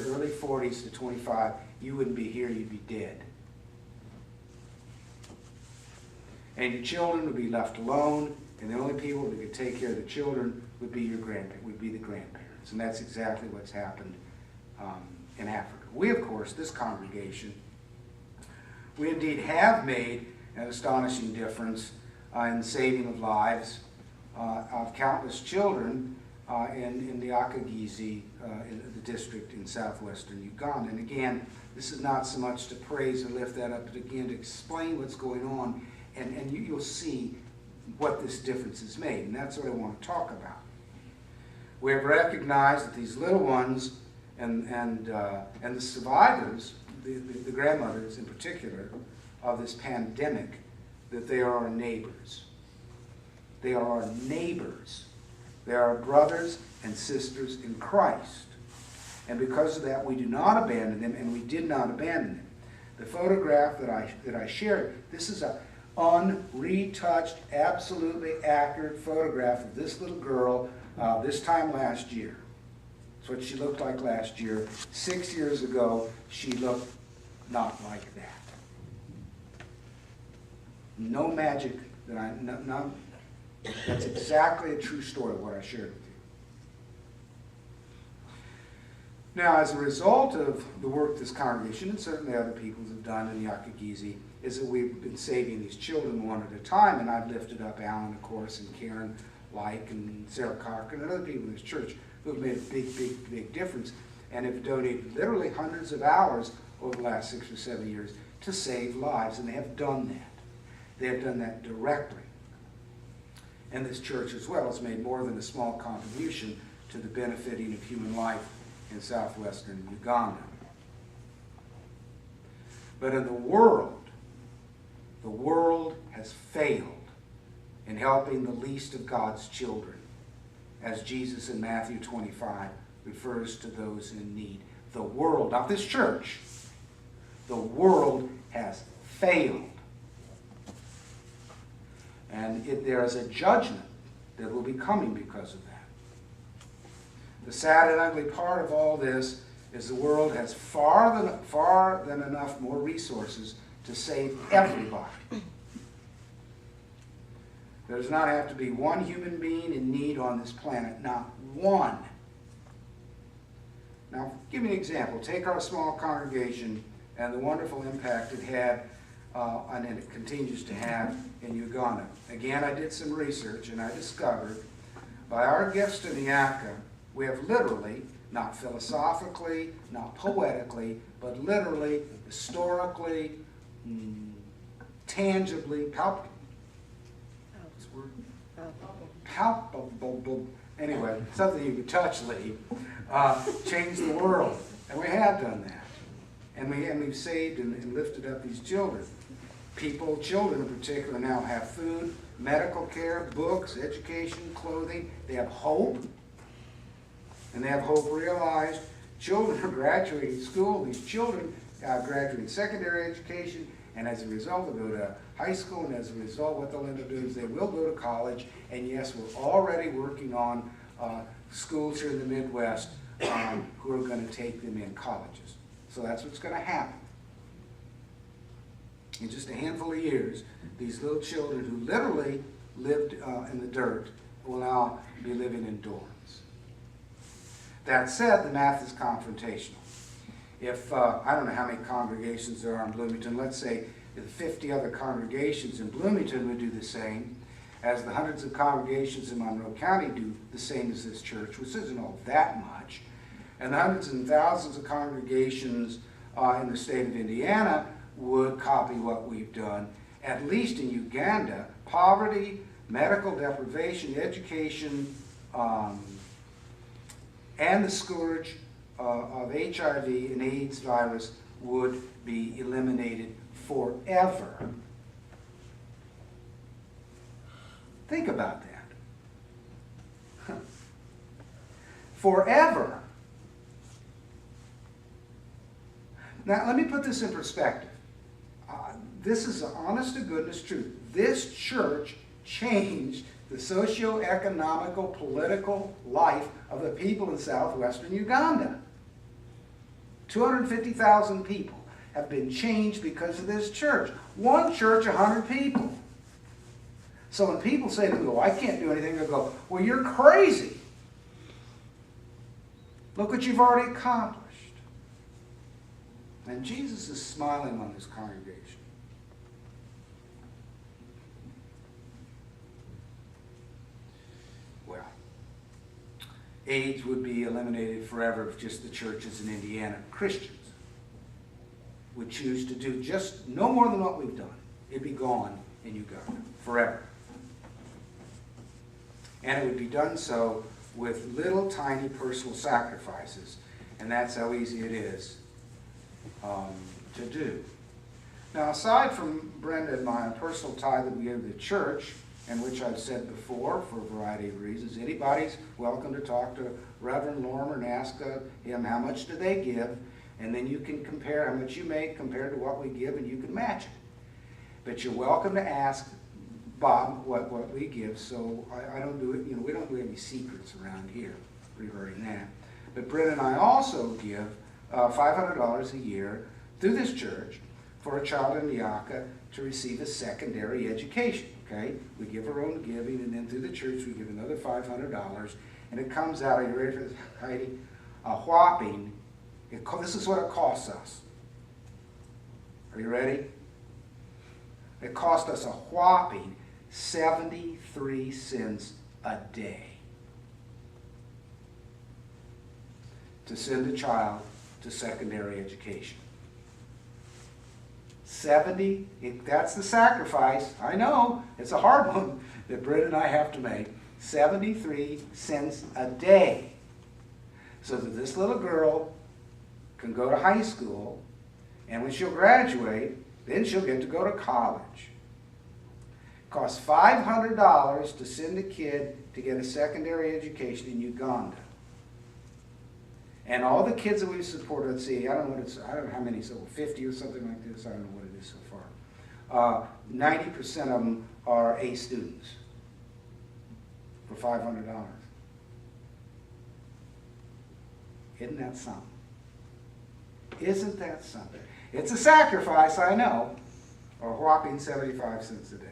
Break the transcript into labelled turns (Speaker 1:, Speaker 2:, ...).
Speaker 1: early 40s to 25, you wouldn't be here, you'd be dead. And your children would be left alone, and the only people that could take care of the children would be your grandparents, would be the grandparents. And that's exactly what's happened in Africa. We, of course, this congregation, we indeed have made an astonishing difference in the saving of lives of countless children in the Akagizi, in the district in southwestern Uganda. And again, this is not so much to praise or lift that up, but again to explain what's going on, and you'll see what this difference has made, and that's what I want to talk about. We have recognized that these little ones and the survivors, the grandmothers in particular, of this pandemic, that they are our neighbors. They are our neighbors. They are our brothers and sisters in Christ. And because of that, we do not abandon them, and we did not abandon them. The photograph that I shared, this is a unretouched, absolutely accurate photograph of this little girl this time last year. That's what she looked like last year. 6 years ago, she looked not like that. No magic that that's exactly a true story of what I shared with you. Now, as a result of the work this congregation and certainly other people have done in the Akagizi, is that we've been saving these children one at a time, and I've lifted up Alan, of course, and Karen Like, and Sarah Cochran, and other people in this church who have made a big difference, and have donated literally hundreds of hours over the last 6 or 7 years to save lives, and they have done that. They have done that directly. And this church as well has made more than a small contribution to the benefiting of human life in southwestern Uganda. But in the world has failed in helping the least of God's children, as Jesus in Matthew 25 refers to those in need. The world, not this church, the world has failed. And there is a judgment that will be coming because of that. The sad and ugly part of all this is the world has far than enough more resources to save everybody. There does not have to be one human being in need on this planet, not one. Now, give me an example. Take our small congregation and the wonderful impact it had and it continues to have in Uganda. Again, I did some research and I discovered by our gifts to the Aka, we have literally, not philosophically, not poetically, but literally, historically, tangibly, palpable, anyway, something you could touch, Lee, changed the world. And we have done that. And we've saved and lifted up these children. Children in particular, now have food, medical care, books, education, clothing. They have hope. And they have hope realized. Children are graduating school. These children are graduating secondary education. And as a result, they'll go to high school. And as a result, what they'll end up doing is they will go to college. And yes, we're already working on schools here in the Midwest who are going to take them in colleges. So that's what's going to happen. In just a handful of years, these little children who literally lived in the dirt will now be living in dorms. That said, the math is confrontational. If, I don't know how many congregations there are in Bloomington, let's say if 50 other congregations in Bloomington would do the same, as the hundreds of congregations in Monroe County do the same as this church, which isn't all that much, and the hundreds and thousands of congregations in the state of Indiana would copy what we've done. At least in Uganda, poverty, medical deprivation, education, and the scourge of HIV and AIDS virus would be eliminated forever. Think about that. Forever. Now, let me put this in perspective. This is the honest-to-goodness truth. This church changed the socio-economical, political life of the people in southwestern Uganda. 250,000 people have been changed because of this church. One church, 100 people. So when people say to me, "Oh, I can't do anything," I go, "Well, you're crazy. Look what you've already accomplished." And Jesus is smiling on this congregation. Well, AIDS would be eliminated forever if just the churches in Indiana, Christians, would choose to do just no more than what we've done. It'd be gone in Uganda forever. And it would be done so with little tiny personal sacrifices. And that's how easy it is to do. Now, aside from Brenda and my personal tithe that we give to the church, and which I've said before for a variety of reasons, anybody's welcome to talk to Reverend Lorimer and ask him how much do they give, and then you can compare how much you make compared to what we give, and you can match it. But you're welcome to ask Bob what we give, so I don't do it, we don't do any secrets around here regarding that. But Brenda and I also give $500 a year through this church for a child in Nyaka to receive a secondary education, okay? We give our own giving, and then through the church we give another $500, and it comes out, are you ready for this, Heidi? A whopping, this is what it costs us. Are you ready? It cost us a whopping 73 cents a day to send a child to secondary education. That's the sacrifice. I know, it's a hard one that Britt and I have to make. 73 cents a day. So that this little girl can go to high school, and when she'll graduate, then she'll get to go to college. It costs $500 to send a kid to get a secondary education in Uganda. And all the kids that we've supported, let's see, I don't know how many, so 50 or something like this, I don't know what it is so far. 90% of them are A students for $500. Isn't that something? Isn't that something? It's a sacrifice, I know, or a whopping 75 cents a day.